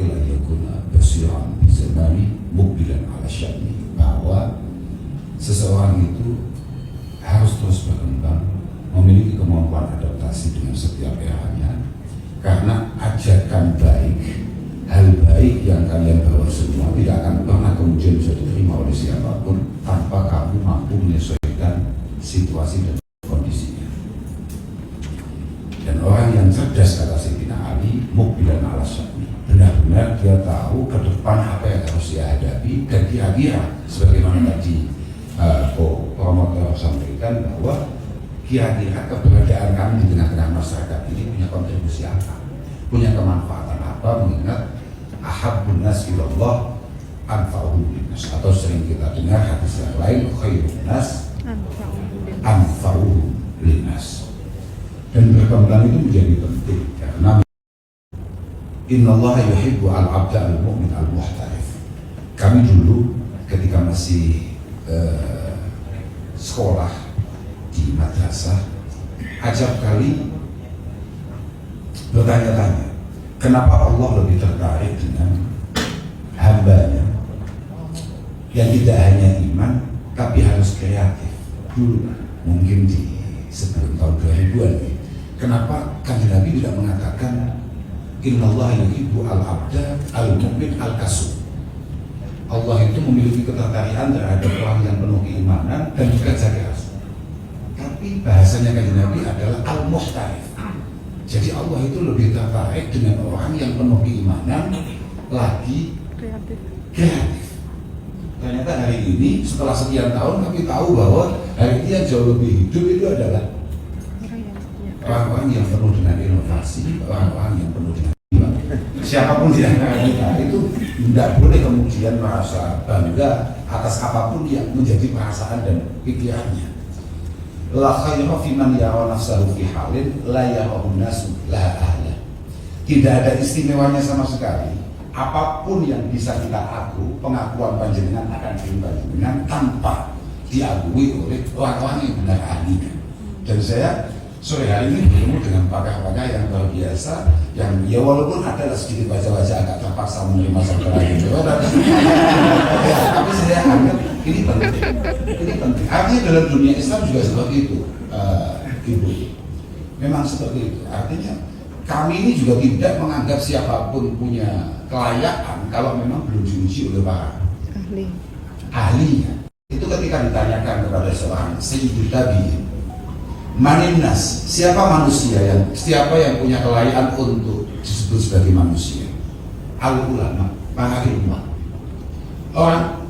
ila yakuna basiran bi zamani mukbilan ala sya'ni, bahwa seseorang itu harus terus berkembang, memiliki kemampuan adaptasi dengan setiap eranya, karena ajakan baik, hal baik yang kalian bawa semua tidak akan pernah kemudian bisa diterima oleh siapapun tanpa kamu mampu menyesuaikan situasi dan kondisinya. Dan orang yang cerdas, kata Sayyidina Ali, mukbilan ala sya'ni, benar-benar dia tahu ke depan apa yang harus dia hadapi, dan kira-kira sebagaimana tadi promotor sampaikan bahwa kira-kira keberadaan kami di tengah-tengah masyarakat ini punya kontribusi apa, punya kemanfaatan apa, mengingat ahabbun nas ilallah anfa'uhum linnas, atau sering kita dengar hadis yang lain, khairun nas anfa'uhum linnas. Dan berkembang itu menjadi penting karena innallaha yuhibbu al-'abda al-mu'min al-muhtarif. Kami dulu ketika masih sekolah di madrasah, acap kali bertanya-tanya, kenapa Allah lebih tertarik dengan hambanya yang tidak hanya iman tapi harus kreatif. Dulu mungkin di sebelum tahun 2000-an, kenapa Kanjeng Nabi tidak mengatakan innallaha yuhibbu al-'abda al-mu'min al-kasub? Allah itu memiliki ketertarikan terhadap orang yang penuh keimanan dan juga cerdas. Tapi bahasanya Kanjeng Nabi adalah al-muhtarif. Jadi Allah itu lebih tertarik dengan orang yang penuh keimanan, lagi kreatif. Ternyata hari ini setelah sekian tahun kami tahu bahwa hari ini yang jauh lebih hidup itu adalah orang-orang yang penuh dengan inovasi, orang-orang yang penuh dengan iman. Siapapun di antara kita itu tidak boleh kemudian merasa bangga atas apapun yang menjadi perasaan dan pikirannya. La khayra fi man yara nafsahu fi halin la yarahu nasu la ahla. Tidak ada istimewanya sama sekali. Apapun yang bisa kita aku, pengakuan panjenengan akan diri panjenengan tanpa diakui oleh orang-orang yang benar ahlinya. Dan saya sore hari ini bertemu dengan pakar-pakar yang luar biasa, yang ya walaupun ada sedikit baca-baca agak terpaksa menerima saudara gitu, tapi saya anggap ini penting. Ini penting. Artinya dalam dunia Islam juga seperti itu, Ibu. Memang seperti itu. Artinya kami ini juga tidak menganggap siapapun punya kelayakan kalau memang belum diuji oleh para ahlinya. Itu ketika ditanyakan kepada seorang Sayyidul Tabi'in, Maninnas, siapa yang punya kelayakan untuk disebut sebagai manusia? Al-ulama, para ilmuwan.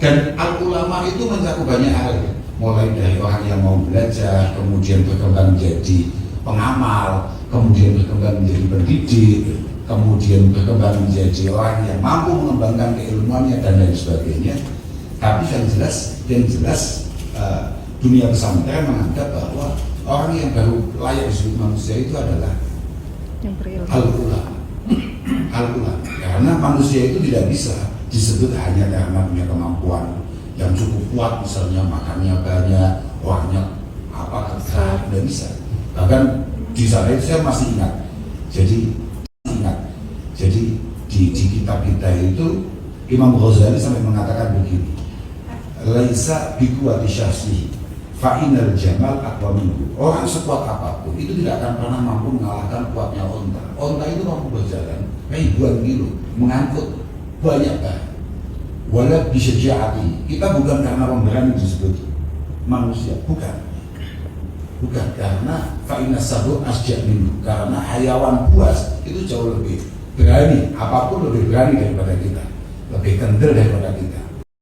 Dan al-ulama itu mencakup banyak hal, mulai dari orang yang mau belajar, kemudian berkembang menjadi pengamal, kemudian berkembang menjadi pendidik, kemudian berkembang menjadi orang yang mampu mengembangkan keilmuannya dan lain sebagainya. Tapi yang jelas dunia pesantren menganggap bahwa orang yang baru layak disebut manusia itu adalah al-ulama. Al-ulama, karena manusia itu tidak bisa disebut hanya karena punya kemampuan yang cukup kuat, misalnya makannya banyak, orangnya tidak bisa. Bahkan di sana itu saya masih ingat. Jadi di kitab kita itu Imam Ghazali sampai mengatakan begini, laisa biquwati syahsihi fa'inal jamal aqwa minhu. Orang sekuat apapun itu tidak akan pernah mampu mengalahkan kuatnya onta. Onta itu mampu berjalan ribuan kilo, mengangkut banyak bahan. Wala bisyaja'ati, kita bukan karena pemberani disebut manusia, bukan karena fa'inas sabu asja' minhu, karena hayawan buas itu jauh lebih berani, apapun lebih berani daripada kita, lebih kendel daripada kita.